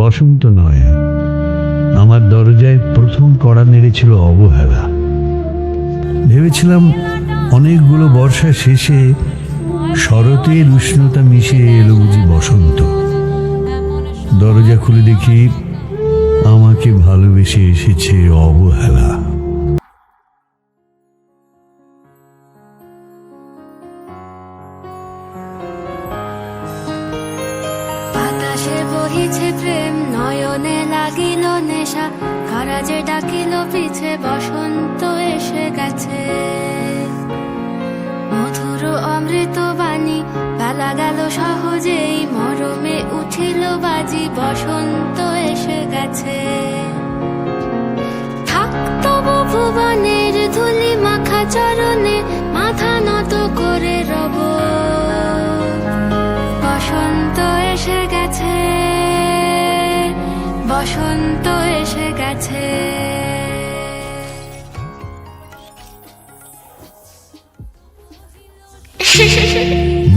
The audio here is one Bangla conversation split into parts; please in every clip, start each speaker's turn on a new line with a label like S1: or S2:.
S1: বসন্ত নয়, আমার দরজায় প্রথম কড়া নেড়েছিল অবহেলা। ভেবেছিলাম অনেকগুলো বর্ষা শেষে শরতের উষ্ণতা মিশে এলো বুঝি বসন্ত। দরজা খুলে দেখি আমাকে ভালোবেসে এসেছে অবহেলা।
S2: বাতাসে বহিছে প্রেম, নয়নে লাগিল নেশা, কারাজে ডাকিল পিছে বসন্ত এসে গেছে। মধুর অমৃত বাণী বেলা গেল সহজেই, মরমে উঠিল বাজি, বসন্ত এসে গেছে। থাকতো ভুবনের ধুলি মাখা চরণে, মাথা নত করে রব। বসন্ত এসে গেছে, বসন্ত এসে গেছে।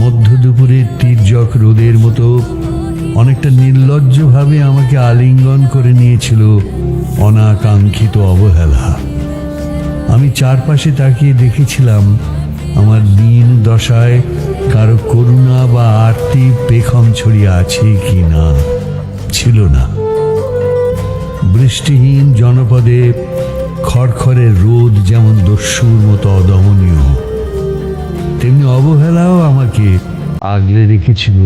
S1: মধ্য দুপুরের তীর্যক রোদের মতো অনেকটা নির্লজ্জভাবে আমাকে আলিঙ্গন করে নিয়েছিল অনাকাঙ্ক্ষিত অবহেলা। আমি চারপাশে তাকিয়ে দেখেছিলাম আমার দিন দশায় কারো করুণা বা আরতি পেখম ছড়িয়ে আছে কি না। ছিল না। বৃষ্টিহীন জনপদে খড়খড়ের রোদ যেমন দস্যুর মতো অদমনীয়, তেমনি অবহেলাও আমাকে আগলে রেখেছিল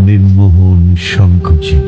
S1: নির্মোহন সংকুচিত।